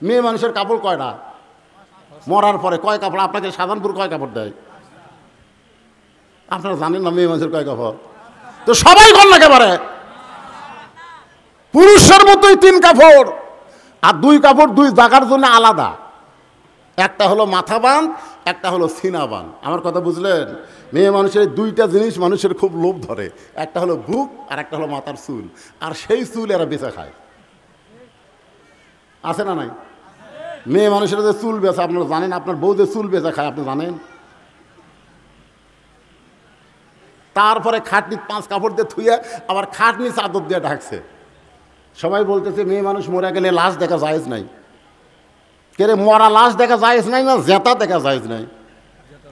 মেয়ে মানুষের কাপড় কয়টা? মরার পরে কয় কাপড়? আপনাকে সাধারণপুর কয় কাপড় দেয়? আপনারা জানেন না মেয়ে মানুষের কয় কাপড়? তো সবাই কর না একেবারে পুরুষের মতোই 3 কাপড়, আর 2 কাপড় 2 জায়গার জন্য আলাদা। একটা হলো মাথা বাঁধ, একটা হলো সিনা বাঁধ। আমার কথা বুঝলেন? মেয়ে মানুষের 2টা জিনিস মানুষের খুব লোভ ধরে, একটা হলো বুক আর একটা হলো মাথার চুল। আর সেই চুল এরা বেচা খায়, আছে না নাই? মেয়ে মানুষের যে চুল বেচা আপনারা জানেন? আপনার বউ যে চুল বেচা খায় আপনি জানেন? তারপরে খাটনি 5 কাপড় দিয়ে থুয়ে আবার খাটনি চাদর দিয়ে ঢাকছে। সবাই বলতেছে মেয়ে মানুষ মরে গেলে লাশ দেখা জায়েজ নাই। কে রে, মরা লাশ দেখা জায়েজ নাই না জেতা দেখা জায়েজ নাই?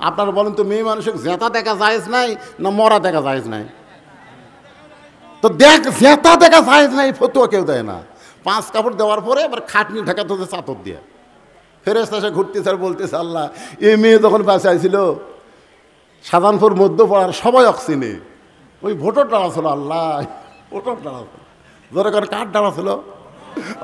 আপনারা বলেন তো, মেয়ে মানুষের জেতা দেখা জায়েজ নাই না মরা দেখা জায়েজ নাই? তো জেতা দেখা জায়েজ নাই ফতুয়া কেউ দেয় না। 5 কাপড় দেওয়ার পরে আবার খাটনি ঢাকা তো চাদর দিয়ে ফেরেশতা এসে ঘুরতেছে আর বলতেছে, আল্লাহ এই মেয়ে যখন বাঁচাইছিল সাধারণপুর মধ্যপাড়ার সবাই অক্সিনে ওই ভোটর ডালা ছিল। আল্লাহ, ভোটর ডালা ছিল, ধরে করে কাঠ ডালা ছিল।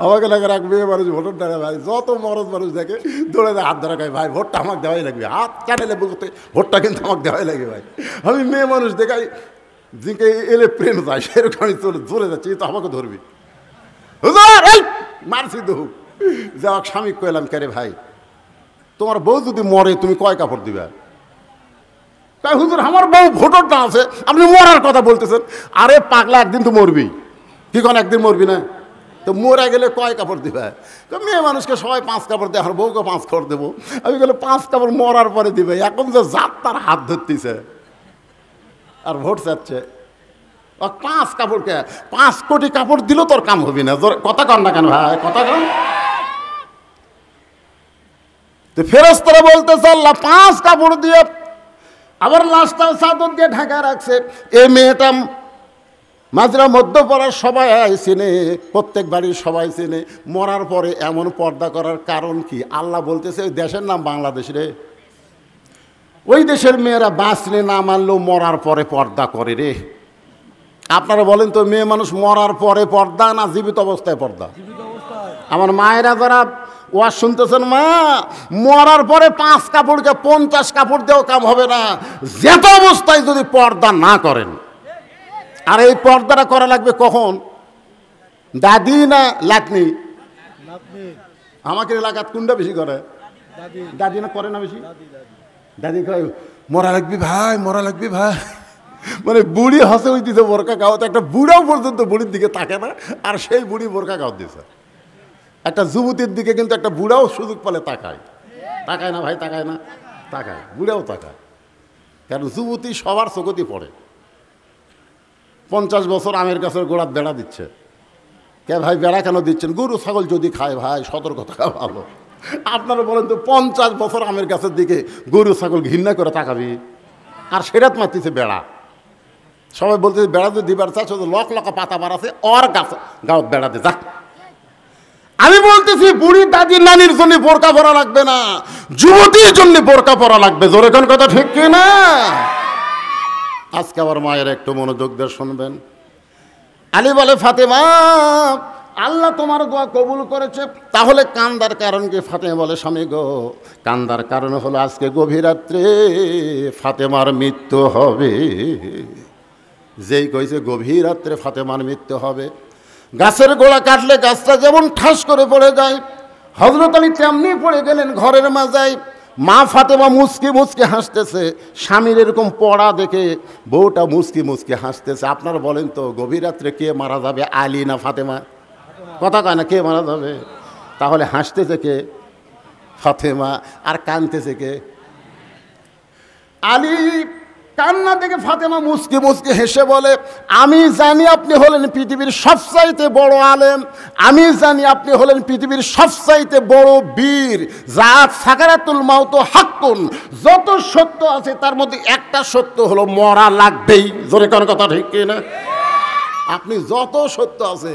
আমাকে লাগে এক মেয়ে মানুষ ভোটর ডালা, ভাই যত মরদ মানুষ দেখে দৌড়ে দেয়, হাত ধরা খায়, ভাই ভোটটা আমাকে দেওয়াই লাগবে, হাত চাটালে বলতে ভোটটা কিন্তু আমাকে দেওয়াই লাগবে। ভাই আমি মেয়ে মানুষ দেখাই জিকে এলে প্রেম যায়, সেরকম আমি জোরে যাচ্ছি, তো আমাকে ধরবি মারছি তো যা স্বামী কইলাম, কে রে ভাই তোমার বউ যদি মরে তুমি কয় কাপড় দিবে? তাই হুজুর আমার বউ ভোটরটা আছে, আপনি মরার কথা বলতেছেন। আরে পাগলা, একদিন তো মরবি, কি কোন একদিন মরবি না? তো মরে গেলে কয় কাপড় দিবে? মেয়ে মানুষকে সবাই 5 কাপড় দেয়, আমার বউকে 5 কাপড় দেবো। আমি গেলে 5 কাপড় মরার পরে দিবে। এখন যে জাত তার হাত ধরতেছে আর ভোট চাচ্ছে, 5 কাপড়কে 5 কোটি কাপড় দিলেও তোর কাম হবি না। কথা কন না কেন ভাই, কথা কন। তো ফেরেশতারা বলতেছে আল্লাহ 5 কাপড় দিয়ে আবার লাশটাও চাদর দিয়ে ঢাকা রাখছে। এই মেয়েটা মাজরা মধ্যপাড়ার সবাই চেনে, প্রত্যেক বাড়ির সবাই চেনে। মরার পরে এমন পর্দা করার কারণ কি? আল্লাহ বলতেছে ওই দেশের নাম বাংলাদেশ রে, ওই দেশের মেয়েরা বাঁচলে না মানলেও মরার পরে পর্দা করে রে। আপনারা বলেন তো, মেয়ে মানুষ মরার পরে পর্দা না জীবিত অবস্থায় পর্দা? আমার মায়েরা যারা ওয়াজ শুনতেছেন, মা মরার পরে 5 কাপড়কে 50 কাপড় দেওয়া কাম হবে না, যেত অবস্থায় যদি পর্দা না করেন। আর এই পর্দাটা করা লাগবে কখন? দাদি না লাতনি? আমাকে এলাকাত কোনটা বেশি করে? দাদি না করে না বেশি? দাদি কয় মরা লাগবি ভাই, মরা লাগবি ভাই। মানে বুড়ি হাসে ওই দিতে বোরকা গাওয়াতে, একটা বুড়াও পর্যন্ত বুড়ির দিকে তাকে না, আর সেই বুড়ি বোরকা গাও দিছে। একটা যুবতীর দিকে কিন্তু একটা বুড়াও সুযোগ পেলে তাকায়, তাকায় না ভাই? তাকায় না? তাকায়, বুড়াও তাকায়। কারণ যুবতী সবার চোখতি পড়ে। 50 বছর আমের গাছের গোড়ার বেড়া দিচ্ছে। কে ভাই বেড়া কেন দিচ্ছেন? গরু ছাগল যদি খায় ভাই, সতর্ক থাকা ভালো। আপনারা বলেন তো, 50 বছর আমের গাছের দিকে গরু ছাগল ঘৃণা করে তাকাবি, আর সেরাত মারতেছে বেড়া। সবাই বলতেছে বেড়া যদি দিবার চাচ্ছে, লক লকা পাতা বাড়াছে ওর গাছ গাঁত বেড়াতে যা। আমি বলতেছি বুড়ি দাদি নানির জন্য বোরকা পরা লাগবে না, যুবতীর জন্য বোরকা পরা লাগবে। জোরে কোন কথা ঠিক কি না? আজকে আবার মায়ের একটু মনোযোগ দিয়ে শুনবেন। আলী বলে, ফাতেমা আল্লাহ তোমার দোয়া কবুল করেছে। তাহলে কান্দার কারণ কি? ফাতেমা বলে, স্বামী গো, কান্দার কারণ হলো আজকে গভীর রাত্রে ফাতেমার মৃত্যু হবে। যেই কইছে গভীর রাত্রে ফাতেমার মৃত্যু হবে, গাছের গোড়া কাটলে গাছটা যেমন ঠাস করে পড়ে যায়, হযরত আলী তেমনি পড়ে গেলেন ঘরের মাজায়। মা ফাতেমা মুচকি মুচকি হাসতেছে, স্বামীর এরকম পড়া দেখে বউটা মুচকি মুচকি হাসতেছে। আপনারা বলেন তো, গভীর রাত্রে কে মারা যাবে, আলী না ফাতেমা? কথা কয় না, কে মারা যাবে? তাহলে হাসতেছে কে? ফাতেমা। আর কাঁদতেছে কে? আলী। কান্না দেখে ফাতেমা মুচকি মুচকি হেসে বলে, আমি জানি আপনি হলেন পৃথিবীর সবচাইতে বড় আলেম, আমি জানি আপনি হলেন পৃথিবীর সবচাইতে বড় বীর। জাত সাকারাতুল মাউত হাক্কুন, যত সত্য আছে তার মধ্যে একটা সত্য হলো মরা লাগবেই। জোরে কোন কথা ঠিক কি না? আপনি যত সত্য আছে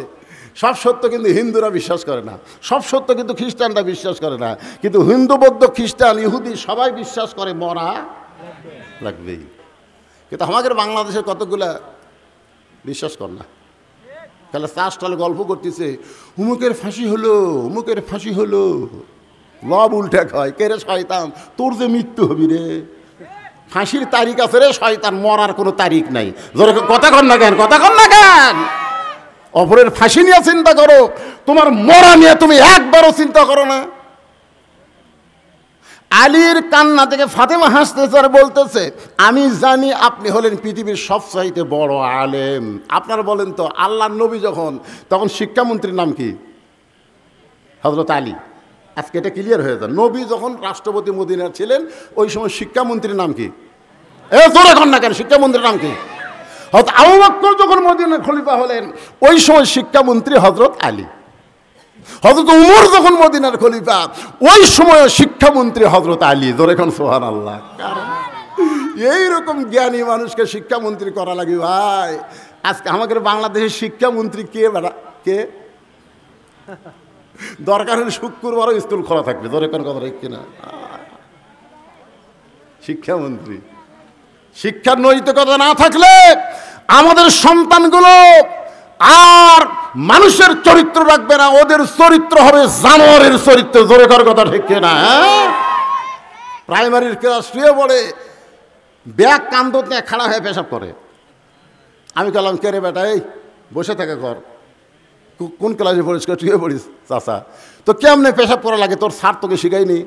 সব সত্য কিন্তু হিন্দুরা বিশ্বাস করে না, সব সত্য কিন্তু খ্রিস্টানরা বিশ্বাস করে না, কিন্তু হিন্দু বৌদ্ধ খ্রিস্টান ইহুদি সবাই বিশ্বাস করে মরা লাগবেই। কিন্তু আমাদের বাংলাদেশে কতগুলা বিশ্বাস কর না, তাহলে চাষটালে গল্প করতেছে, হুমুকের ফাঁসি হলো, হুমুকের ফাঁসি হলো, লব উল্টে খায়। কে রে শয়তান, তোর যে মৃত্যু হবি রে, ফাঁসির তারিখ আছে রে শয়তান, মরার কোনো তারিখ নাই। কথা কন না কেন, কথা কন না কেন? অপরের ফাঁসি নিয়ে চিন্তা করো, তোমার মরা নিয়ে তুমি একবারও চিন্তা করো না। আলীর কান্না থেকে ফাতেমা হাসতেছে আর বলতেছে, আমি জানি আপনি হলেন পৃথিবীর সবচাইতে বড় আলেম। আপনারা বলেন তো, আল্লাহর নবী যখন, তখন শিক্ষামন্ত্রীর নাম কি? হযরত আলী। আজকে এটা ক্লিয়ার হয়ে যায়। নবী যখন রাষ্ট্রপতি মদিনার ছিলেন, ওই সময় শিক্ষামন্ত্রীর নাম কি? জোরে কন না কেন, শিক্ষামন্ত্রীর নাম কি? হযরত আবু বকর যখন মদিনার খলিফা হলেন, ওই সময় শিক্ষামন্ত্রী হযরত আলী। হযরত উমর যখন মদিনার খলিফা, ওই সময় শিক্ষামন্ত্রী হযরত আলী। জোরে কোন সুবহানাল্লাহ। কারণ এইরকম জ্ঞানী মানুষকে শিক্ষামন্ত্রী করা লাগে ভাই। আজকে আমাদের বাংলাদেশের শিক্ষামন্ত্রী কে বেড়া, কে? দরকার হলে শুক্রবারও স্কুল খোলা থাকবে। জোরে কোন কথা ঠিক কিনা? শিক্ষামন্ত্রী। শিক্ষার নৈতিকতা না থাকলে আমাদের সন্তানগুলো আর মানুষের চরিত্র রাখবে না, ওদের চরিত্র হবে জানোয়ারের চরিত্র। জোরে কর কথা ঠিক না? প্রাইমারির ক্লাস শুয়ে পড়ে, ব্যাগ কান্দত নিয়ে খাড়া হয়ে পেশাব করে। আমি বললাম, কে রে বেটা, এই বসে থাকে কর। কোন ক্লাসে পড়িস? শুয়ে পড়িস চাচা। তো কেমনে পেশাব করা লাগে, তোর স্যার তোকে শিখাইনি?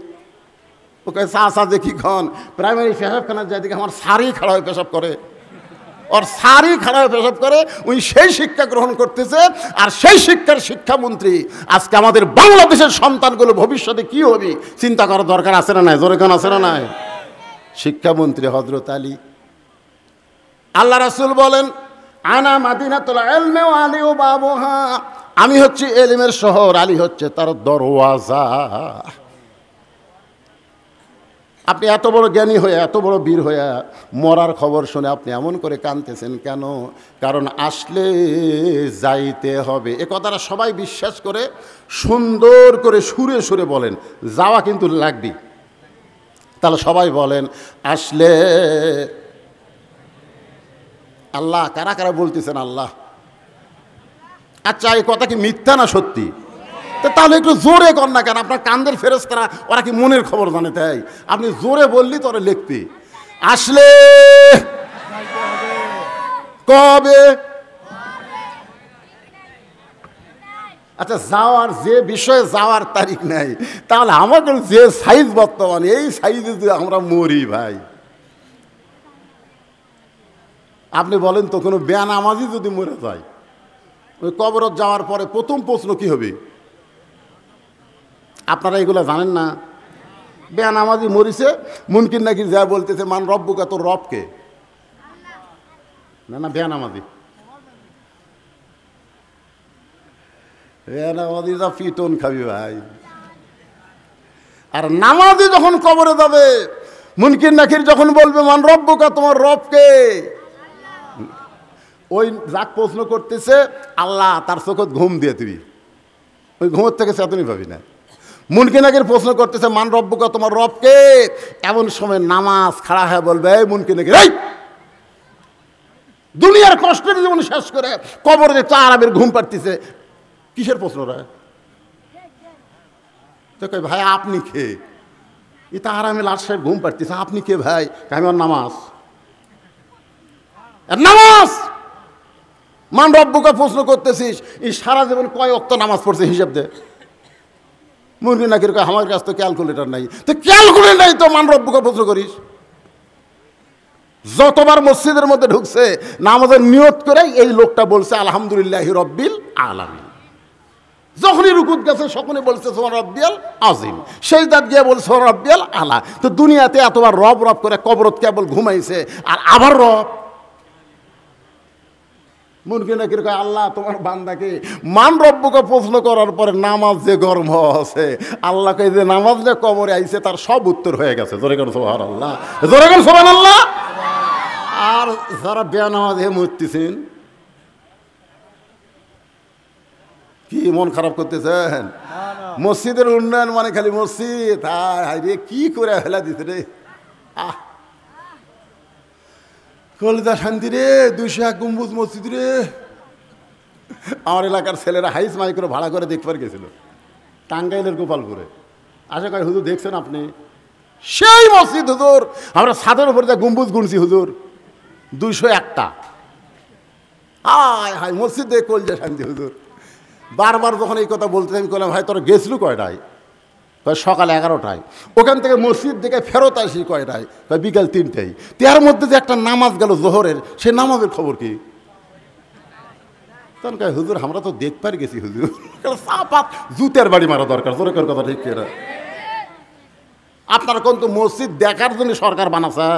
ওকে চাচা দেখি খন প্রাইমারি পেশাবখানার যাই দিকে আমার স্যারই খাড়া হয়ে পেশাব করে, ওর স্যারই খাড়া হয়ে পেশাব করে। উনি সেই শিক্ষা গ্রহণ করতেছে, আর সেই শিক্ষার শিক্ষামন্ত্রী। আজকে আমাদের বাংলাদেশের সন্তানগুলো ভবিষ্যতে কি হবে চিন্তা করার দরকার আছে না নাই? জোরে কোন আছে না নাই? শিক্ষামন্ত্রী হযরত আলী। আল্লাহ রাসূল বলেন, আনা মাদিনাতুল ইলমি ওয়া আলী বাবুহা, আমি হচ্ছে এলিমের শহর, আলী হচ্ছে তার দরওয়াজা। আপনি এত বড় জ্ঞানী হয়ে, এত বড় বীর হয়ে মরার খবর শুনে আপনি এমন করে কাঁদতেছেন কেন? কারণ আসলে যাইতে হবে। এ কথাটা সবাই বিশ্বাস করে সুন্দর করে সুরে সুরে বলেন, যাওয়া কিন্তু লাগবে। তাহলে সবাই বলেন, আসলে। আল্লাহ, কারা কারা বলতেছেন আল্লাহ? আচ্ছা, এই কথা কি মিথ্যা না সত্যি? তাহলে একটু জোরে কর না কেন? আপনার কান্দের ফেরেশতারা ওরা কি মনের খবর জানে? তাই আপনি জোরে বললি তো ওরা লিখবে। আসলে কবে? আচ্ছা, যাওয়ার যে বিষয়ে যাওয়ার তারিখ নাই, তাহলে আমাদের যে সাইজ বর্তমানে, এই সাইজে যে আমরা মরি ভাই। আপনি বলেন তো, কোনো বেনামাজি যদি মরে যায়, ওই কবরত যাওয়ার পরে প্রথম প্রশ্ন কি হবে? আপনারা এগুলো জানেন না? বেনামাজি মরিছে, মুনকির নাকি যা বলতেছে, মান রব্বুকা, তোর রবকে? না না, বেনামাজি। বেনামাজি যা পিটন খাবি ভাই। আর নামাজি যখন কবরে যাবে, মুনকির নাকির যখন বলবে, মান রব্বুকা, তোমার রবকে? ওই যাক প্রশ্ন করতেছে আল্লাহ, তার চোখত ঘুম দিয়ে দিবি, ওই ঘুমের থেকে চেতনি পাবি না। মুনকির নাকির প্রশ্ন করতেছে, মান রব্বুকা, তোমার রবকে? এমন সময় নামাজ খাড়া হয়ে বলবে, এই মুনকির নাকির, এই দুনিয়ার কষ্টের জীবন শেষ করে কবরে দেখতো আরামের ঘুম পাড়তেছে, কিসের প্রশ্ন রে? তো কই, ভাই আপনি কে? এটা আরামে লাশ সাহেব ঘুম পাড়তেছে, আপনি কে ভাই? আমি আমার নামাজ। নামাজ মান রব্বুকা প্রশ্ন করতেছিস, এই সারা জীবন কয় ওয়াক্ত নামাজ পড়ছে হিসাব দে। মুরগি নাকির কয়, আমার কাছে তো ক্যালকুলেটর নাই। তো ক্যালকুলেটর নাই তো মান রব্বুকা প্রশ্ন করিস? যতবার মসজিদের মধ্যে ঢুকছে নামাজের নিয়ত করে এই লোকটা বলছে আলহামদুলিল্লাহি রব্বিল আলামিন। যখনই রুকুত গেছে সকলে বলছে সুবহান রাব্বিয়াল আযীম, সেজদাত গিয়ে বলছে সুবহান রাব্বিয়াল আলা। তো দুনিয়াতে এতবার রব রব করে কবরত কেবল ঘুমাইছে, আর আবার রব। মুরগি নাকির কয়, আল্লাহ তোমার বান্দাকে মান রব্বুকে প্রশ্ন করার পরে নামাজ যে গরম আছে, আল্লাহকে যে নামাজ যে কবরে আইছে তার সব উত্তর হয়ে গেছে। জোরে করে সুবহানাল্লাহ, জোরে করে সুবহানাল্লাহ। আর যারা বেনামাজ হয়ে মরতেছেন, কি মন খারাপ করতেছেন? মসজিদের উন্নয়ন মানে খালি মসজিদ, হায় রে কি করে ফেলা দিতে রে। কলিতা শান্তি রে, 201 গম্বুজ মসজিদ রে, আমার এলাকার ছেলেরা হাইস মাইক্রো ভাড়া করে দেখবার গেছিল টাঙ্গাইলের গোপালপুরে। আশা করি হুজুর দেখছেন আপনি সেই মসজিদ হুজুর, আমরা ছাদের উপরে যা গম্বুজ গুনছি হুজুর 201টা। হায় হায় মসজিদ দেখে কলজা শান্তি হুজুর। বারবার যখন এই কথা বলতে আমি বললাম ভাই তোরা গেছিলু কয়টায়? সকাল 11টায়। ওখান থেকে মসজিদ দেখে ফেরত আসি কয়টায়? বিকাল 3টায়। তার মধ্যে যে একটা নামাজ গেল জোহরের, সে নামাজের খবর কি? তখন কয় হুজুর আমরা তো দেখবার গেছি হুজুর। সাপাত জুতের বাড়ি মারা দরকার, জোরে করে কথা ঠিক কিনা? আপনার কোন তো মসজিদ দেখার জন্য সরকার বানাছে?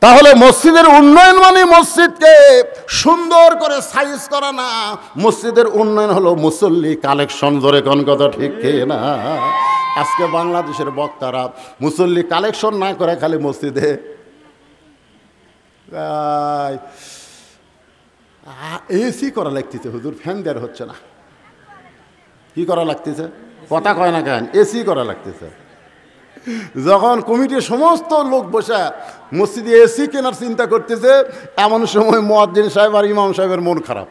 তাহলে মসজিদের উন্নয়ন মানে মসজিদকে সুন্দর করে সাইজ করা না, মসজিদের উন্নয়ন হলো মুসল্লি কালেকশন। ধরে কোন কথা ঠিক না? আজকে বাংলাদেশের বক্তারা মুসল্লি কালেকশন না করে খালি মসজিদে এসি করা লাগতেছে হুজুর, ফ্যান দেওয়ার হচ্ছে না। কি করা লাগতেছে? কথা কয় না কেন? এসি করা লাগতেছে। যখন কমিটির সমস্ত লোক বসে মসজিদে এসি কেনার চিন্তা করতেছে, এমন সময় মুয়াজ্জিন সাহেব আর ইমাম সাহেবের মন খারাপ।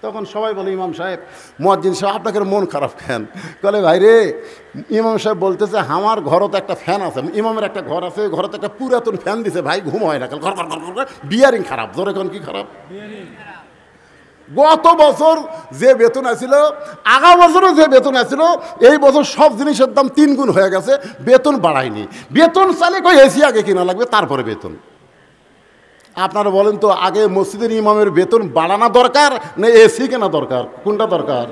তখন সবাই বলে ইমাম সাহেব, মুয়াজ্জিন সাহেব আপনাকে মন খারাপ কেন? বলে ভাই রে, ইমাম সাহেব বলতেছে আমার ঘরও তো একটা ফ্যান আছে, ইমামের একটা ঘর আছে, ঘরে তো একটা পুরাতন ফ্যান দিছে ভাই, ঘুম হয় না, ঘর ঘর ঘর ঘর বিয়ারিং খারাপ। ধরে কোন কি খারাপ? গত বছর যে বেতন আছিল, আগা বছরও যে বেতন আছিল, এই বছর সব জিনিসের দাম 3 গুণ হয়ে গেছে, বেতন বাড়ায়নি। বেতন চালে কই এসি আগে কিনা লাগবে, তারপরে বেতন। আপনারা বলেন তো আগে মসজিদের ইমামের বেতন বাড়ানো দরকার না এসি কেনা দরকার? কোনটা দরকার?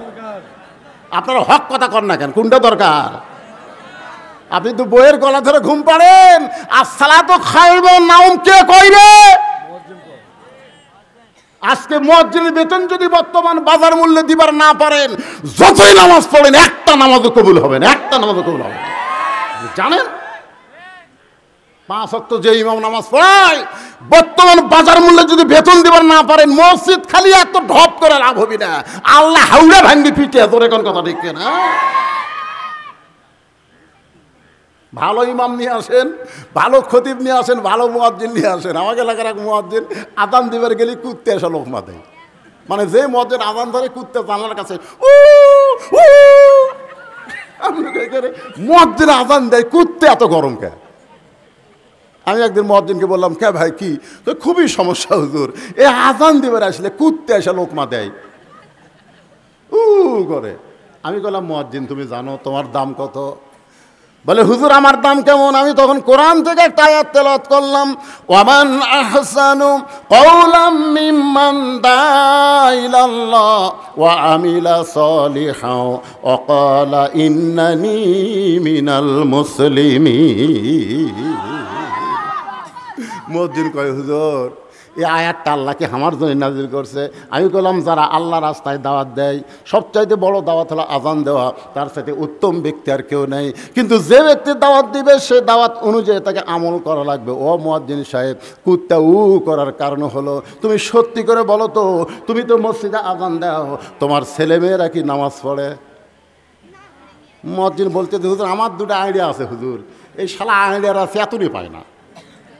আপনারা হক কথা কর না কেন? কোনটা দরকার? আপনি তো বইয়ের গলা ধরে ঘুম পাড়েন, আর সালাতু খায়রুন নাওম কে কইরে? আজকে মুয়াজ্জিনের বেতন যদি বর্তমান বাজার মূল্যে দিবার না পারেন, যতই নামাজ পড়েন একটা নামাজও কবুল হবে না, একটা নামাজও কবুল হবে না। জানেন 5 ওয়াক্ত যে ইমাম নামাজ পড়ায়, বর্তমান বাজার মূল্যে যদি বেতন দিবার না পারেন, মসজিদ খালি এত ঢপ করে লাভ হবে না, আল্লাহ হাওড়া ভাঙ্গি পিটে। তোর এখন কথা ঠিক না? ভালো ইমাম নিয়ে আসেন, ভালো খতিব নিয়ে আসেন, ভালো মুয়াজ্জিন নিয়ে আসেন। আমাকে এলাকার এক মুয়াজ্জিন আযান দিবার গেলে কুত্তে এসে লোকমা দেয়, মানে যে মুয়াজ্জিন আযান ধরে কুত্তে জানলার কাছে মুয়াজ্জিন আযান দেয়, কুত্তে এত গরম কে? আমি একদিন মুয়াজ্জিনকে বললাম, কে ভাই কি? তো খুবই সমস্যা হুজুর, এ আযান দিবার আসলে কুত্তে এসে লোকমা দেয় করে। আমি বললাম মুয়াজ্জিন তুমি জানো তোমার দাম কত? বলে হুজুর আমার দাম কেমন? আমি তখন কোরআন থেকে একটা আয়াত তেলাওয়াত করলাম, ওয়ামান আহসানু কওলাম মিম্মান দাআ ইলাল্লাহ ওয়া আমিলা সলিহাও ওয়া ক্বালা ইন্নানি মিনাল মুসলিমিন। মুয়াজ্জিন কয় হুজুর এই আয়াতটা আল্লাহ কি আমার জন্য নাজিল করছে? আমি বললাম যারা আল্লাহ রাস্তায় দাওয়াত দেয়, সবচাইতে বড় দাওয়াত হলো আযান দেওয়া, তার সাথে উত্তম ব্যক্তি আর কেউ নেই। কিন্তু যে ব্যক্তি দাওয়াত দিবে সে দাওয়াত অনুযায়ী তাকে আমল করা লাগবে। ও মুয়াজ্জিন সাহেব, কুত্তা করার কারণ হলো তুমি সত্যি করে বলো তো, তুমি তো মসজিদে আযান দাও, তোমার ছেলেমেয়েরা কি নামাজ পড়ে? মুয়াজ্জিন বলতে হুজুর আমার 2টা আইডিয়া আছে হুজুর, এই শালা আইডিয়ারা চেতনই পায় না।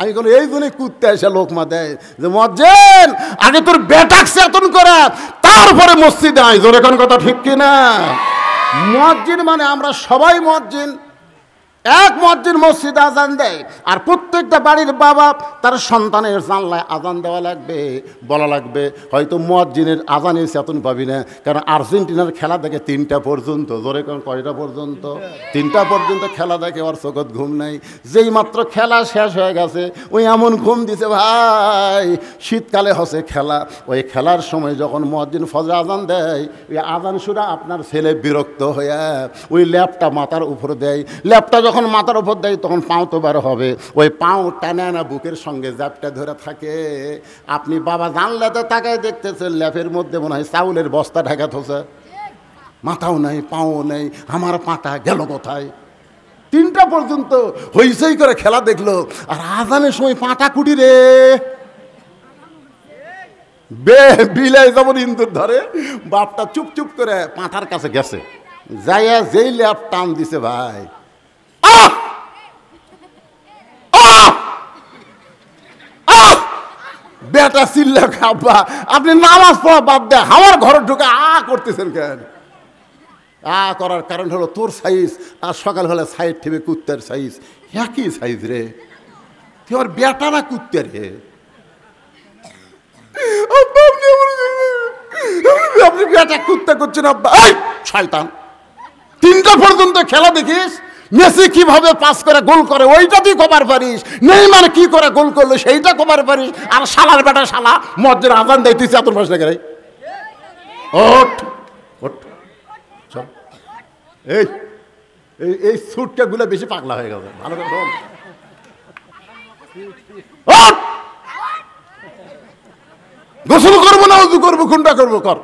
আমি বলি এই জন্যই কুত্তে এসে লোকমা দেয় যে মুয়াজ্জিন আগে তোর বেটাক চেতন করা, তারপরে মসজিদে আয়। জোরে কোন কথা ঠিক কিনা? মুয়াজ্জিন মানে আমরা সবাই মুয়াজ্জিন। এক মুয়াজ্জিন মসজিদে আযান দেয়, আর প্রত্যেকটা বাড়ির বাবা তার সন্তানের জানলায় আযান দেওয়া লাগবে, বলা লাগবে। হয়তো মুয়াজ্জিনের আযানের চেতন পাবি না, কারণ আর্জেন্টিনার খেলা দেখে 3টা পর্যন্ত। জোরে কোন কয়টা পর্যন্ত? 3টা পর্যন্ত খেলা দেখে, ওর চোখত ঘুম নাই। যেই মাত্র খেলা শেষ হয়ে গেছে ওই এমন ঘুম দিছে ভাই, শীতকালে হচ্ছে খেলা, ওই খেলার সময় যখন মুয়াজ্জিন ফজর আযান দেয়, ওই আযান শুনে আপনার ছেলে বিরক্ত হয়ে ওই ল্যাপটা মাথার উপর দেয়। ল্যাপটা যখন মাথার উপর দেয় তখন পাও তো বার হবে, ওই পাও টানে না বুকের সঙ্গে জ্যাপটা ধরে থাকে। আপনি বাবা জানলাতে তাকায় দেখতেছেন ল্যাপের মধ্যে মনে হয় চাউলের বস্তা ঢাকা থসে, মাথাও নেই পাও নেই, আমার পাটা গেল কোথায়? 3টা পর্যন্ত হইচই করে খেলা দেখলো, আর আজানের সময় পাটা কুটি রে বিলাই যেমন ইন্দুর ধরে, বাপটা চুপ চুপ করে পাঁঠার কাছে গেছে, যাইয়া যেই ল্যাপ টান দিছে ভাই, বেটা চিল্লা আব্বা আপনি নামাজ পড়া বাদ দেয় আমার ঘরে ঢুকে করতেছেন কেন? করার কারণ হলো তোর সাইজ আর সকালবেলা সাইড ঠেবে কুত্তার সাইজ একই সাইজ রে, তুই আমার বেটা না কুত্তা রে? আপনি বেটা কুত্তা করছেন আব্বা। শয়তান, 3টা পর্যন্ত খেলা দেখিস, মেসি কিভাবে পাস করে গোল করে ওইটা তুই কবার পারিস, নেইমার কি করে গোল করলো সেইটা কবার পারিস, আর শালার বেটা শালা মসজিদের আজান দেয় তুই চাতুর পাশ লেগে ওঠ ওঠ। এই এই সুটকা গুলো বেশি পাগলা হয়ে গেছে, ভালো করে শোন। গোসল করবো না উজু করবো, কোনটা করবো কর,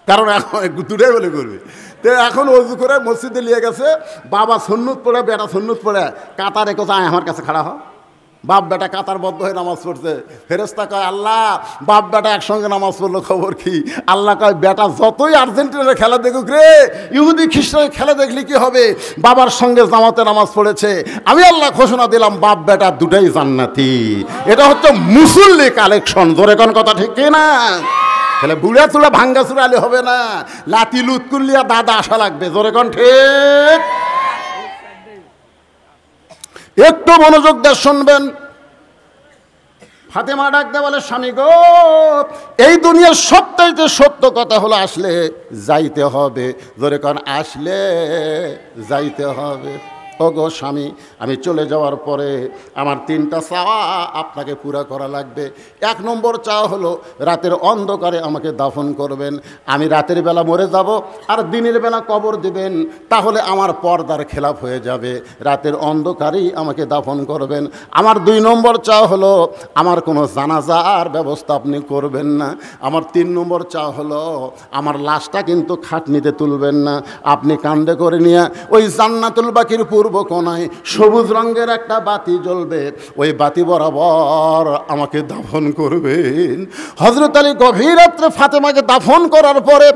কারণ এখন দুটাই বলে করবে। তো এখন অজু করে মসজিদে নিয়ে গেছে, বাবা সুন্নত পড়ে বেটা সুন্নত পড়ে, কাতার রেখে আয় আমার কাছে খাড়া হ। বাপ বেটা কাতার বদ্ধ হয়ে নামাজ পড়ছে, ফেরেশতা কয় আল্লাহ বাপ বেটা একসঙ্গে নামাজ পড়লো খবর কি? আল্লাহ কয় বেটা যতই আর্জেন্টিনার খেলা দেখুক রে, ইহুদি খ্রিস্টানের খেলা দেখলি কি হবে, বাবার সঙ্গে জামাতে নামাজ পড়েছে, আমি আল্লাহ ঘোষণা দিলাম বাপ বেটা দুটাই জান্নাতি। এটা হচ্ছে মুসল্লি কালেকশন, জোরে কোন কথা ঠিক না? তাহলে বুড়া চুড়া ভাঙ্গা চুড়া আলে হবে না, লাতি লুত করলিয়া দাদা আসা লাগবে, জোরে কোন ঠিক? একটু মনোযোগ দিয়ে শুনবেন। ফাতেমা ডাকতে বলে স্বামী গো, এই দুনিয়ার সবচাইতে সত্য কথা হলো আসলে যাইতে হবে, জোরে কোন আসলে যাইতে হবে। ও গো স্বামী, আমি চলে যাওয়ার পরে আমার 3টা চাওয়া আপনাকে পুরা করা লাগবে। 1 নম্বর চাওয়া হলো রাতের অন্ধকারে আমাকে দাফন করবেন, আমি রাতের বেলা মরে যাব আর দিনের বেলা কবর দিবেন, তাহলে আমার পর্দার খেলাফ হয়ে যাবে, রাতের অন্ধকারেই আমাকে দাফন করবেন। আমার 2 নম্বর চাওয়া হলো আমার কোনো জানাজার ব্যবস্থা আপনি করবেন না। আমার 3 নম্বর চাওয়া হলো আমার লাশটা কিন্তু খাটনিতে তুলবেন না, আপনি কান্দে করে নিয়ে ওই জান্নাতুল বাকির পূর্ব কোণায় সবুজ রঙের একটা বাতি জ্বলবে, ওই বাতি বরাবর আমাকে দাফন করবেন। হযরত আলী গভীর রাত্রে ফাতেমাকে দাফন করার পরে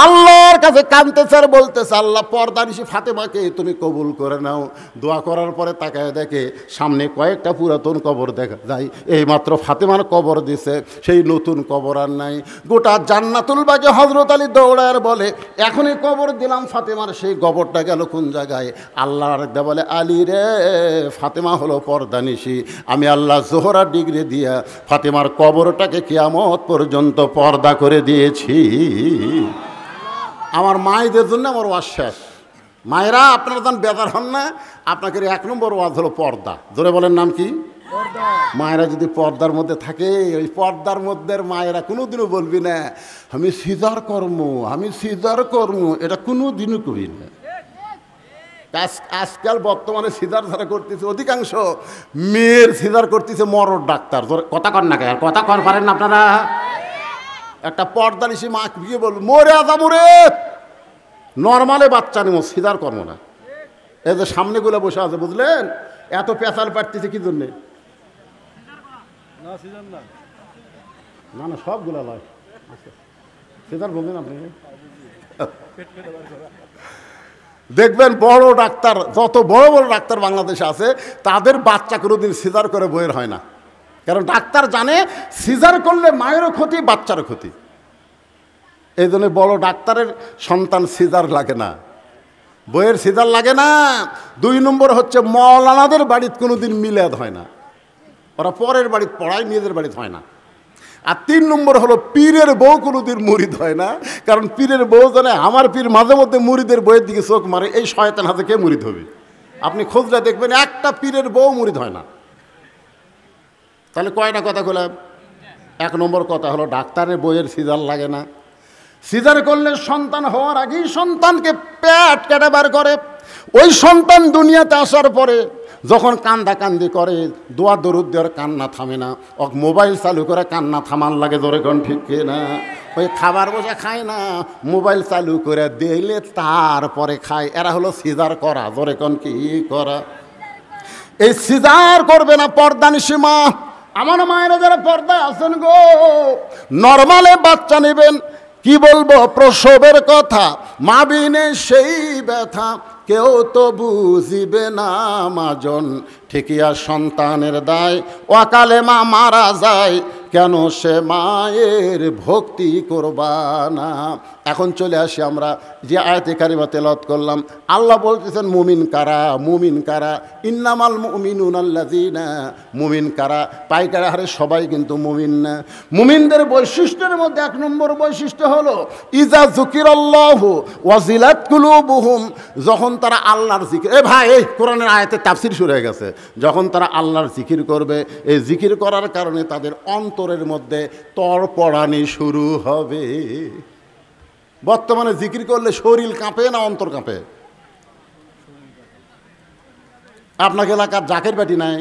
আল্লাহর কাছে কাঁদতেছে আর বলতেছে আল্লাহ পর্দানিশি ফাতেমাকে তুমি কবুল করে নাও। দোয়া করার পরে তাকায় দেখে সামনে কয়েকটা পুরাতন কবর দেখা যায়, এইমাত্র ফাতেমার কবর দিছে, সেই নতুন কবর আর নাই। গোটা জান্নাতুল বাগে হযরত আলী দৌড়ায় বলে এখনই কবর দিলাম ফাতেমার, সেই কবরটা গেল কোন জায়গায়? আল্লাহর বলে আলী রে, ফাতেমা হলো পর্দানিশি, আমি আল্লাহ জোহরা ডিগ্রি দিয়া ফাতেমার কবরটাকে কিয়ামত পর্যন্ত পর্দা করে দিয়েছি। আমার মায়েদের জন্য আমার ওয়াজ শেষ। মায়েরা আপনারা যখন বেজার হন না, আপনাকে 1 নম্বর ওয়াজ হলো পর্দা, জোরে বলেন নাম কি? মায়েরা যদি পর্দার মধ্যে থাকে, ওই পর্দার মধ্যে মায়েরা কোনোদিনও বলবি না আমি সিজার কর্ম, আমি সিজার কর্ম, এটা কোনোদিনও করি না। আজকাল বর্তমানে সিজার যারা করতেছে অধিকাংশ মেয়ের সিজার করতেছে মরদ ডাক্তার, কথা কর না কেন, কথা কর পারেন না আপনারা? একটা পর্দানিশি মা গিয়ে বল মরে আজামরে নর্মালে বাচ্চা নেব, সিজার কর্ম না। এই যে সামনেগুলো বসে আছে বুঝলেন, এত পেঁচাল পাঠতেছে কি জন্যে? না না সবগুলা লয়, সিজার বললেন আপনি। দেখবেন বড় ডাক্তার, যত বড় বড় ডাক্তার বাংলাদেশে আছে তাদের বাচ্চা কোনোদিন সিজার করে বইয়ের হয় না, কারণ ডাক্তার জানে সিজার করলে মায়েরও ক্ষতি বাচ্চারও ক্ষতি। এই জন্য বড় ডাক্তারের সন্তান সিজার লাগে না, বইয়ের সিজার লাগে না। 2 নম্বর হচ্ছে মৌলানাদের বাড়িতে কোনোদিন মিলাদ হয় না, ওরা পরের বাড়িতে পড়ায়, নিজের বাড়িতে হয় না। আর 3 নম্বর হলো পীরের বউ কোনোদিন মুরিদ হয় না, কারণ পীরের বউ জানে আমার পীর মাঝে মধ্যে মুরিদের বইয়ের দিকে চোখ মারে, এই শয়তান হাতে কে মুরিদ হবে? আপনি খোঁজলে দেখবেন একটা পীরের বউ মুরিদ হয় না। তাহলে কয়টা কথা বললাম? 1 নম্বর কথা হলো ডাক্তারের বইয়ের সিজার লাগে না। সিজার করলে সন্তান হওয়ার আগেই সন্তানকে পেট কেটে বার করে, ওই সন্তান দুনিয়াতে আসার পরে যখন কান্দাকান্দি করে দোয়া দরুদ দেওয়ার কান্না থামে না, ওক মোবাইল চালু করে কান্না থামান লাগে, ধরে কোন ঠিক না? ওই খাবার বসে খায় না, মোবাইল চালু করে দিলে তারপরে খায়। এরা হলো সিজার করা, ধরে কোন কি করা? এই সিজার করবে না পর্দানিশি মা। আমার মায়েরা যারা পর্দা আছেন গো, নর্মালে বাচ্চা নেবেন, কি বলবো প্রসবের কথা, মা বিনে সেই ব্যথা কেউ তো বুঝিবে না মাজন, ঠিকই আর সন্তানের দায়, অকালে মা মারা যায়, কেন সে মায়ের ভক্তি করবা না। এখন চলে আসি আমরা যে আয়াতে কারিমা তেলাওয়াত করলাম। আল্লাহ বলতেছেন মুমিন কারা, মুমিন কারা, ইন্নামাল মুমিনুনা আল্লাযিনা, মুমিন কারা, পাইকারি হারে সবাই কিন্তু মুমিন না। মুমিনদের বৈশিষ্ট্যের মধ্যে এক নম্বর বৈশিষ্ট্য হলো ইজা যুকিরাল্লাহু ওয়াজিলাত কুলুবুহুম, যখন তারা আল্লাহর জিকির, ভাই এই কোরআনের আয়াতে তাফসীর শুরু হয়ে গেছে, যখন তারা আল্লাহর জিকির করবে, এই জিকির করার কারণে তাদের অন্তরের মধ্যে তড়পড়ানি শুরু হবে। বর্তমানে জিকির করলে শরীর কাঁপে না অন্তর কাঁপে? আপনাকে এলাকার জাকের বেটি নাই?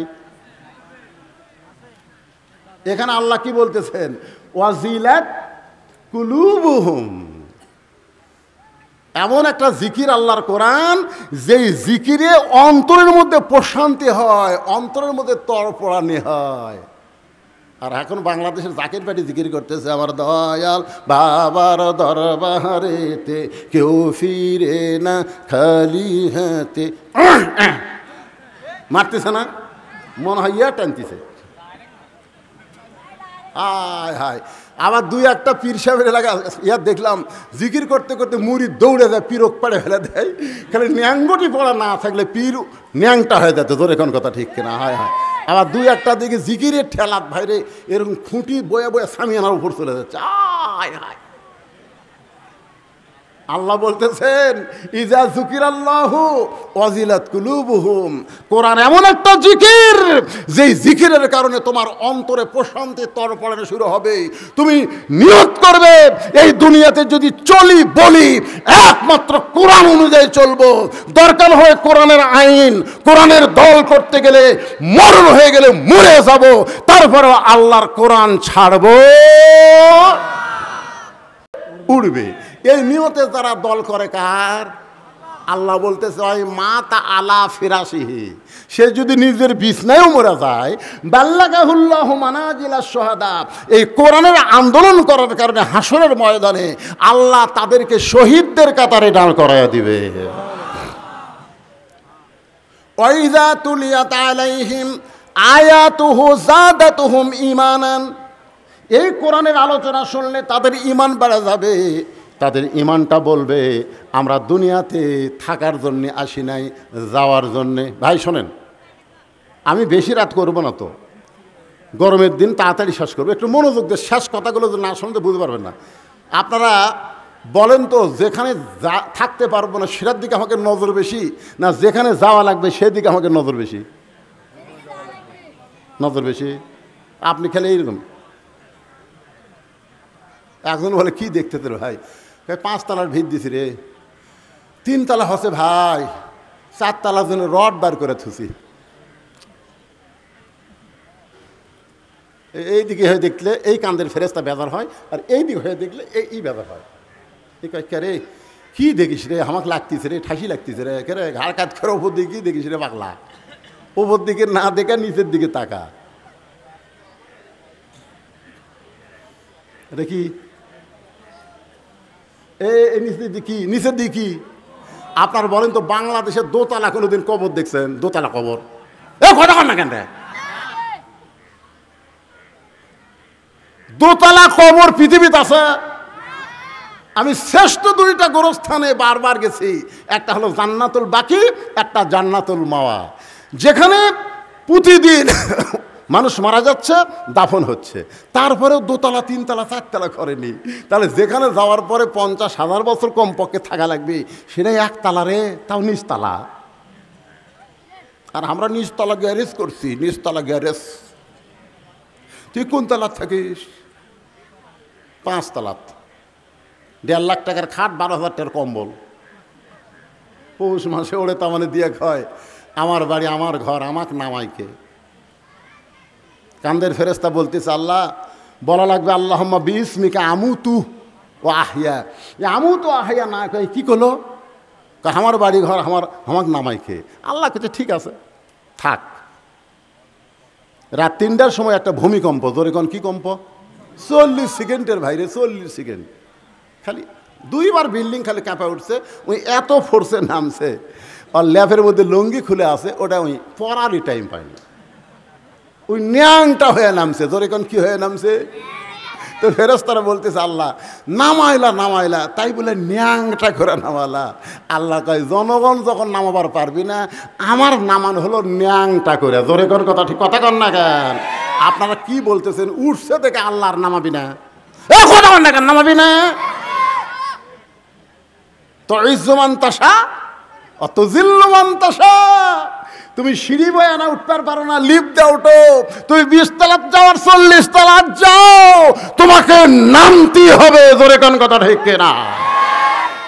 এখানে আল্লাহ কি বলতেছেন? ওয়াজিলাত কুলুবুহুম, এমন একটা জিকির আল্লাহর কোরআন, যেই জিকিরে অন্তরের মধ্যে প্রশান্তি হয়, অন্তরের মধ্যে তড়পড়ানি হয়। আর এখন বাংলাদেশের জাকের পেটি জিকির করতেছে, আমার দয়াল বাবার দরবারেতে কেউ ফিরে না খালি হাতে, মারতেছে না, মনে হয় ইয়া টানতেছে। হায় হায়, আবার দুই একটা পীর সাহেবের এলাকা ইয়া দেখলাম জিকির করতে করতে মুড়ি দৌড়ে যায়, পীরক পাড়ে ফেলে দেয়, খালি ন্যাঙ্গটি পড়া না থাকলে পীর ন্যাংটা হয়ে যেত। তোর এখন কথা ঠিক কিনা? হায় হায়, আবার দুই একটা দিকে জিকিরের ঠেলাত ভাইরে এরকম খুঁটি বয়ে বয়ে সামিয়ানার উপর চলে যাচ্ছে। হায় হায়, আল্লাহ বলতেছেন ইজা যুকিরাল্লাহু ওয়াজিলাত কুলুবুহুম, কোরআন এমন একটা জিকির, যেই জিকিরের কারণে তোমার অন্তরে প্রশান্তি তড়পড়ানো শুরু হবে। তুমি নিয়ত করবে এই দুনিয়াতে যদি চলি বলি একমাত্র কোরআন অনুযায়ী চলবো, দরকার হয় কোরআনের আইন, কোরআনের দল করতে গেলে মরণ হয়ে গেলে মরে যাব, তারপরে আল্লাহর কোরআন ছাড়বো, উড়বে। এই নিয়তে যারা দল করে কার? আল্লাহ বলতেছে ওই মা তা আলা ফিরাসিহি, সে যদি নিজের বিছনায়ও মরে যায়, বাল্লাগাহুল্লাহু মানাজিলাশ শুহাদা, এই কোরআনের আন্দোলন করার কারণে হাসরের ময়দানে আল্লাহ তাদেরকে শহীদদের কাতারে দাঁড় করায়া দিবে। ওয়াইযা তুলিয়াত আলাইহিম আয়াতুহু যাদাতুহুম ঈমানান, এই কোরআনের আলোচনা শুনলে তাদের ঈমান বেড়ে যাবে। তাদের ঈমানটা বলবে আমরা দুনিয়াতে থাকার জন্যে আসি নাই, যাওয়ার জন্যে। ভাই শোনেন, আমি বেশি রাত করবো না, তো গরমের দিন তাড়াতাড়ি শেষ করবো, একটু মনোযোগ দিয়ে শেষ কথাগুলো যদি না শুনতে বুঝতে পারবেন না। আপনারা বলেন তো, যেখানে থাকতে পারবো না সেটার দিকে আমাকে নজর বেশি, না যেখানে যাওয়া লাগবে সেদিকে আমাকে নজর বেশি? নজর বেশি। আপনি খেলে এইরকম, একজন বলে কি দেখতে তোর ভাই, 5 তলার ভিত দিছি রে, 3 তলা হচ্ছে ভাই, 4 তলার জন্য রড বার করে থুছি। এই দিকে হয়ে দেখলে এই কান্দের ফেরেস্তা বেজার হয়, আর এই দিকে হয়ে দেখলে এই বেজার হয়। এই কে রে কি দেখিস রে, আমাকে লাগতিছে রে, ঠাসি লাগতিছে রে, কে রে ঘাড় কাজ করে ওপর দিকে কি দেখিস রে পাগলা, ওপর দিকে না দেখে নিচের দিকে তাকা দেখি, নিচের দিকে, নিচের দিকে। আপনার বলেন তো, বাংলাদেশের দোতলা কোনোদিন কবর দেখছেন? দোতলা কবর কথা কন না কেন? দোতলা কবর পৃথিবীতে আছে? আমি শ্রেষ্ঠ 2টা গোরস্থানে বারবার গেছি, একটা হলো জান্নাতুল বাকি, একটা জান্নাতুল মাওয়া, যেখানে প্রতিদিন মানুষ মারা যাচ্ছে, দাফন হচ্ছে, তারপরেও 2 তলা 3 তলা 4 তলা করেনি। তাহলে যেখানে যাওয়ার পরে 50,000 বছর কমপক্ষে থাকা লাগবে, সেটাই 1 তলা রে, তাও নিচতলা। আর আমরা নিচতলা গ্যারেজ করছি, নিচতলা গ্যারেজ। তুই কোন তলার থাকিস? 5 তলাত, 1.5 লাখ টাকার খাট, 12,000 টাকার কম্বল, পৌষ মাসে ওড়ে তামানে দিয়ে খায়। আমার বাড়ি, আমার ঘর, আমাকে নামাইকে। কান্দের ফেরেস্তা বলতেছে আল্লাহ, বলা লাগবে আল্লাহুম্মা বিসমিকা আমুতু ও আহিয়া। আমুতু আহিয়া না কই কি করলো, আমার বাড়ি ঘর, আমাকে নামাইকে। আল্লাহ কাছে ঠিক আছে থাক। রাত 3টার সময় একটা ভূমিকম্প, জোরে কোন কি কম্প, 40 সেকেন্ডের ভাইরে, 40 সেকেন্ড, খালি 2বার বিল্ডিং খালি কাঁপা উঠছে, ওই এত ফোর্সে নামছে। আর ল্যাপের মধ্যে লুঙ্গি খুলে আছে, ওটা ওই পরারই টাইম পায়নি, ওই ন্যাংটা হয়ে নামছে। জোরে কোন কি হয়ে নামছে? তো ফেরেশতারা বলতেছে আল্লাহ নামাইলা নামাইলা, তাই বলে ন্যাংটা করে নামালা। আল্লাহ কয় জনগণ যখন নামাবার পারবি না, আমার নামান হলো ন্যাংটা করে। জোরে কোন কথা, ঠিক কথা কন না কেন? আপনারা কি বলতেছেন? উঠছে থেকে আল্লাহর নামাবি না, কথা কন না কেন? নামাবি না তো ইজ্জুমান তাসা অত জিল্লুমান তাসা। তুমি সিঁড়ি বয়ে না উঠতে পারো না, লিফট দিয়ে উঠো। তুমি 20 তলা যাওয়ার 40 তলা যাও, তোমাকে নামতেই হবে। জোরে কোন কথা ঠিক না?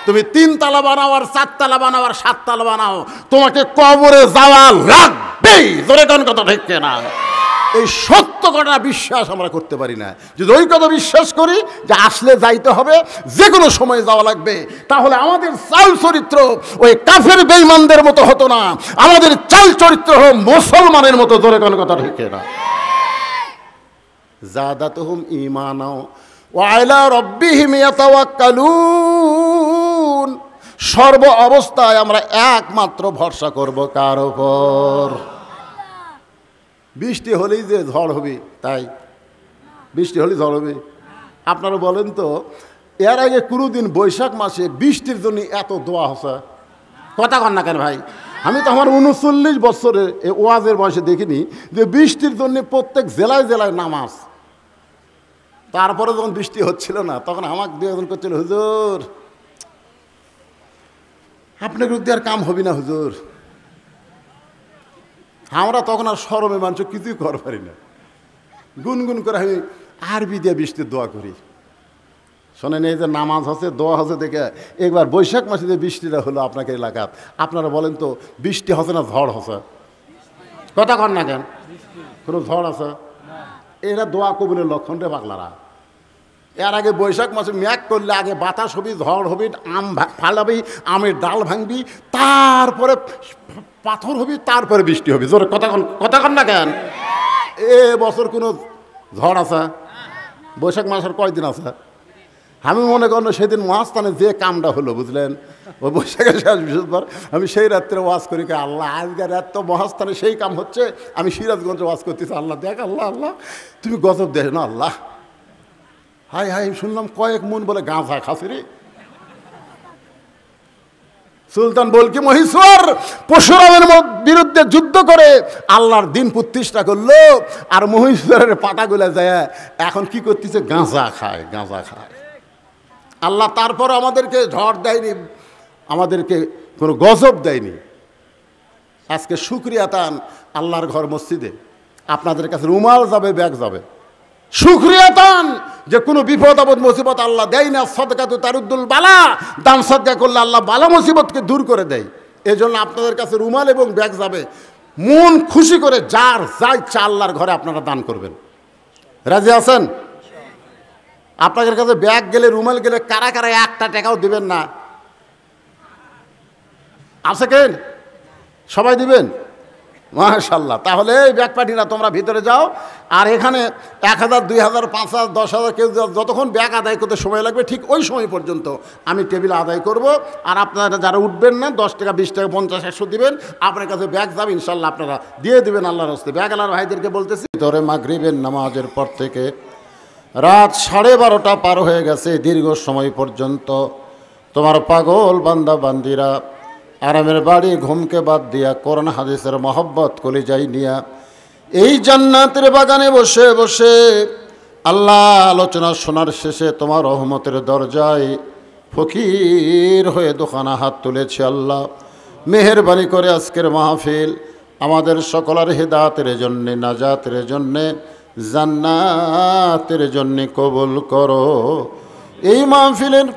তুমি 3 তলা বানাও আর 4 তলা বানাও আর 7 তলা বানাও, তোমাকে কবরে যাওয়া লাগবেই। জোরে কোন কথা ঠিক না? এই সত্য কথা বিশ্বাস আমরা করতে পারি না। যদি ওই কথা বিশ্বাস করি যে আসলে যাইতে হবে, যে কোনো সময় যাওয়া লাগবে, তাহলে আমাদের চাল চরিত্র ওই কাফের বেঈমানদের মতো হতো না, আমাদের চাল চরিত্র হলো মুসলমানের মতো। জোরে কোন কথা ঠিক না? যাদাতুহুম ঈমানা ওয়া আলা রাব্বিহিম ইয়াতাওয়াক্কালুন। সর্ব অবস্থায় আমরা একমাত্র ভরসা করব কার উপর? বৃষ্টি হলেই যে ঝড় হবে, তাই বৃষ্টি হলেই ঝড় হবে? আপনারা বলেন তো, এর আগে কোনোদিন বৈশাখ মাসে বৃষ্টির জন্য এত দোয়া হচ্ছে? কথা কন না কেন ভাই? আমি তো আমার 39 বছরে ওয়াজের বয়সে দেখিনি যে বৃষ্টির জন্য প্রত্যেক জেলায় জেলায় নামাজ। তারপরে যখন বৃষ্টি হচ্ছিল না, তখন আমাকে 2 জন করছিল, হুজুর আপনার বিরুদ্ধে আর কাম হবি না হুজুর। আমরা তখন আর শরমে মানুষ কিছুই করতে পারি না, গুনগুন করে আমি আরবি দিয়ে বৃষ্টির দোয়া করি। শোনেন, এই যে নামাজ হচ্ছে, দোয়া হচ্ছে দেখে একবার বৈশাখ মাসে যে বৃষ্টিটা হলো আপনাকে এলাকাত, আপনারা বলেন তো বৃষ্টি হচ্ছে না ঝড় হচ্ছে? কথা কন না কেন? কোনো ঝড় আছে? এরা দোয়া কবুলের লক্ষণ রে পাগলারা। এর আগে বৈশাখ মাসে মেঘ করলে আগে বাতাস হবি, ঝড় হবি, আম ফালাবি, আমের ডাল ভাঙবি, তারপরে পাথর হবি, তারপরে বৃষ্টি হবে। জোরে কথা কন না কেন? এ বছর কোনো ঝড় আছে? বৈশাখ মাসের কয়দিন আছে? আমি মনে করেন সেদিন মহাস্থানে যে কামটা হলো, বুঝলেন, ওই বৈশাখের শেষ বৃহস্পতিবার আমি সেই রাত্রে ওয়াজ করি, আল্লাহ আজকের রাত তো মহাস্থানে সেই কাম হচ্ছে। আমি সিরাজগঞ্জে ওয়াজ করতেছি, আল্লাহ দেখ, আল্লাহ আল্লাহ তুমি গজব দেখ না আল্লাহ। হাই হাই শুনলাম কয়েক মন বলে গাঁজা খাসি রে। সুলতান বলকি মহীশ্বর পরশুরামের বিরুদ্ধে যুদ্ধ করে আল্লাহর দিন প্রতিষ্ঠা করলো, আর মহীশ্বরের পাটাগুলা যায় এখন কি করতেছে? গাঁজা খায়, গাঁজা খায়। আল্লাহ তারপর আমাদেরকে ঝড় দেয়নি, আমাদেরকে কোনো গজব দেয়নি। আজকে শুকরিয়া তান আল্লাহর ঘর মসজিদে আপনাদের কাছে রুমাল যাবে, ব্যাগ যাবে। শুকরিয়া তান যে কোনো বিপদ আপদ মুসিবত আল্লাহ দেয় না। সদকা তো তারুদ্দুল বালা, দান সদকা করলে আল্লাহ বালা মুসিবতকে দূর করে দেয়। এই জন্য আপনাদের কাছে রুমাল এবং ব্যাগ যাবে। মন খুশি করে যার যা ইচ্ছা আল্লাহর ঘরে আপনারা দান করবেন। রাজি আছেন? আপনাদের কাছে ব্যাগ গেলে, রুমাল গেলে কারা কারা 1 টাকাও দিবেন না? আছে কেন? সবাই দিবেন? মাশাআল্লাহ। তাহলে এই ব্যাগ পাঠিয়ে না, তোমরা ভিতরে যাও। আর এখানে 1000, 2000, 5000, 10,000 কেউ যতক্ষণ ব্যাগ আদায় করতে সময় লাগবে, ঠিক ওই সময় পর্যন্ত আমি টেবিল আদায় করব। আর আপনারা যারা উঠবেন না, 10 টাকা, 20 টাকা, 50, 100 দিবেন। আপনার কাছে ব্যাগ যাবে, ইনশাল্লাহ আপনারা দিয়ে দেবেন আল্লাহর হস্তে। ব্যাগ আলার ভাইদেরকে বলতেছি, ধরে মাগরিবের নামাজের পর থেকে রাত 12:30 পার হয়ে গেছে, দীর্ঘ সময় পর্যন্ত তোমার পাগল বান্দা বান্দিরা আরামের বাড়ি ঘুমকে বাদ দিয়া কোরআন হাদিসের মহব্বত কলিজাই নিয়া এই জান্নাতের বাগানে বসে বসে আল্লাহ আলোচনা শোনার শেষে তোমার রহমতের দরজায় ফকির হয়ে দোকানা হাত তুলেছে। আল্লাহ মেহেরবানি করে আজকের মাহফিল আমাদের সকলের হিদায়াতের জন্যে, নাজাতের জন্যে, জান্নাতের জন্যে কবুল করো। এই মাহফিলের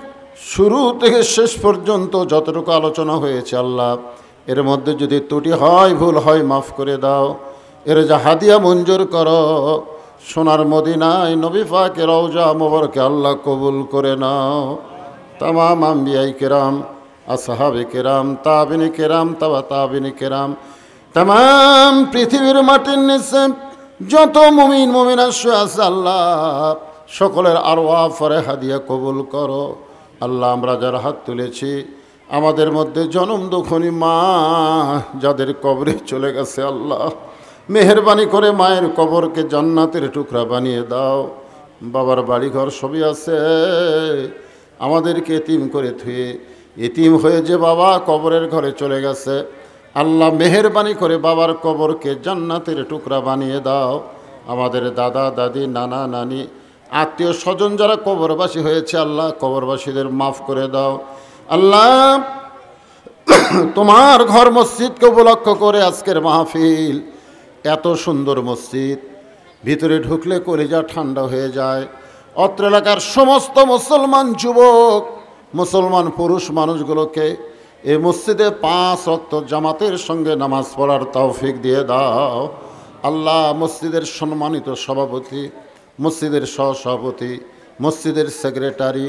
শুরু থেকে শেষ পর্যন্ত যতটুকু আলোচনা হয়েছে আল্লাহ, এর মধ্যে যদি ত্রুটি হয়, ভুল হয়, মাফ করে দাও। এর যা হাদিয়া মঞ্জুর করো। সোনার মদিনায় নবী পাকের রওজা মোবারকে আল্লাহ কবুল করে নাও। তামাম আম্বিয়াই কেরাম, আসহাবে কেরাম, তাবিনী কেরাম, তাবিনী কেরাম, তামাম পৃথিবীর মাটির নিচে যত মুমিন মুমিনা শুয়ে আছে আল্লাহ, সকলের আরওয়াহ ফরে হাদিয়া কবুল করো। আল্লাহ আমরা যারা হাত তুলেছি আমাদের মধ্যে জনম দুঃখনী মা যাদের কবরে চলে গেছে আল্লাহ মেহেরবানি করে মায়ের কবরকে জান্নাতের টুকরা বানিয়ে দাও। বাবার বাড়িঘর সবই আছে, আমাদেরকে এতিম করে থুয়ে এতিম হয়ে যে বাবা কবরের ঘরে চলে গেছে আল্লাহ মেহেরবানি করে বাবার কবরকে জান্নাতের টুকরা বানিয়ে দাও। আমাদের দাদা দাদি নানা নানি আত্মীয় স্বজন যারা কবরবাসী হয়েছে আল্লাহ কবরবাসীদের মাফ করে দাও। আল্লাহ তোমার ঘর মসজিদকে উপলক্ষ করে আজকের মাহফিল, এত সুন্দর মসজিদ, ভিতরে ঢুকলে কলিজা ঠান্ডা হয়ে যায়। অত্র এলাকার সমস্ত মুসলমান যুবক মুসলমান পুরুষ মানুষগুলোকে এই মসজিদে 5 ওয়াক্ত জামাতের সঙ্গে নামাজ পড়ার তৌফিক দিয়ে দাও। আল্লাহ মসজিদের সম্মানিত সভাপতি, মসজিদের সহসভাপতি, মসজিদের সেক্রেটারি,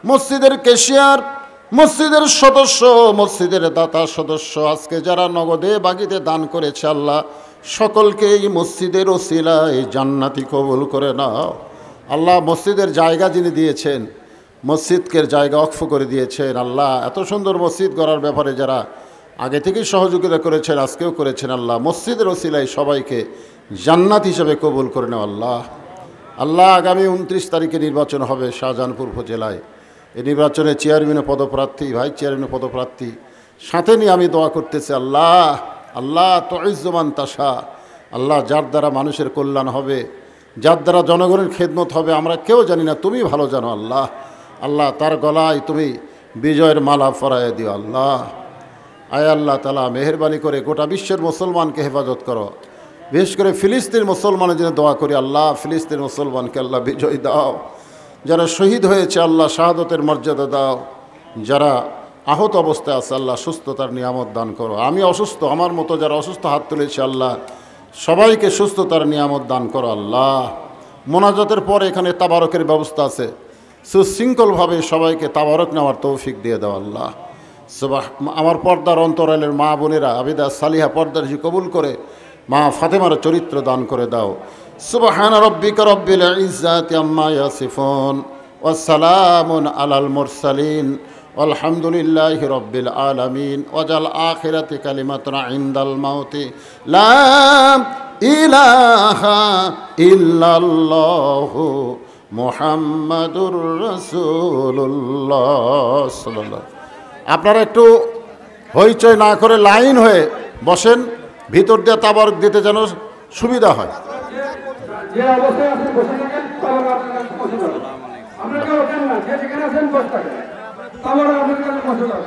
মসজিদের ক্যাশিয়ার, মসজিদের সদস্য, মসজিদের দাতা সদস্য, আজকে যারা নগদে বাগিতে দান করেছে আল্লাহ সকলকে এই মসজিদের ওসিলায় জান্নাতি কবুল করে নাও। আল্লাহ মসজিদের জায়গা যিনি দিয়েছেন, মসজিদকে জায়গা ওয়াকফ করে দিয়েছেন আল্লাহ, এত সুন্দর মসজিদ গড়ার ব্যাপারে যারা আগে থেকেই সহযোগিতা করেছেন আজকেও করেছেন আল্লাহ মসজিদের ওসিলায় সবাইকে জান্নাত হিসেবে কবুল করে নাও আল্লাহ। আল্লাহ আগামী 29 তারিখে নির্বাচন হবে শাহজাহানপুর উপজেলায়। এই নির্বাচনে চেয়ারম্যানের পদপ্রার্থী, ভাইস চেয়ারম্যানের পদপ্রার্থী সাথে নিয়ে আমি দোয়া করতেছি আল্লাহ। আল্লাহ তুইজ্জুমান তাশা, আল্লাহ যার দ্বারা মানুষের কল্যাণ হবে, যার দ্বারা জনগণের খেদমত হবে আমরা কেউ জানি না, তুমি ভালো জানো আল্লাহ। আল্লাহ তার গলায় তুমি বিজয়ের মালা পরায় দিও আল্লাহ। আয় আল্লাহ তাআলা মেহেরবানি করে গোটা বিশ্বের মুসলমানকে হেফাজত করো, বিশেষ করে ফিলিস্তিন মুসলমানের জন্য দোয়া করি আল্লাহ। ফিলিস্তিন মুসলমানকে আল্লাহ বিজয় দাও, যারা শহীদ হয়েছে আল্লাহ শাহাদতের মর্যাদা দাও, যারা আহত অবস্থায় আছে আল্লাহ সুস্থতার নিয়ামত দান করো। আমি অসুস্থ, আমার মতো যারা অসুস্থ হাত তুলেছে আল্লাহ সবাইকে সুস্থতার নিয়ামত দান করো আল্লাহ। মোনাজাতের পর এখানে তাবারকের ব্যবস্থা আছে, সুশৃঙ্খলভাবে সবাইকে তাবারক নেওয়ার তৌফিক দিয়ে দাও আল্লাহ। আমার পর্দার অন্তরালের মা বোনেরা আবিদা সালিহা পর্দার জি কবুল করে মা ফাতেমার চরিত্র দান করে দাও। সুবহানা রাব্বিকা রাব্বিল ইজ্জাতি আম্মা ইয়াসিফুন ওয়া সালামুন আলাল মুরসালিন আলহামদুলিল্লাহি রাব্বিল আলামিন। ওয়াজাল আখিরাতি কালিমাতুনা ইনদাল মাউতি লা ইলাহা ইল্লাল্লাহু মুহাম্মাদুর রাসূলুল্লাহ সাল্লাল্লাহু। আপনারা একটু হইচই না করে লাইন হয়ে বসেন, ভিতর দিয়ে তাবারক দিতে যেন সুবিধা হয়। যে অবস্থায় আপনি বসে থাকেন তাবারক আপনার কাছে পৌঁছে যাবে। আমরা কেউ ওঠেন না, যে যেখানে আছেন বসে থাকেন, তাবারক আপনার কাছে পৌঁছে যাবে।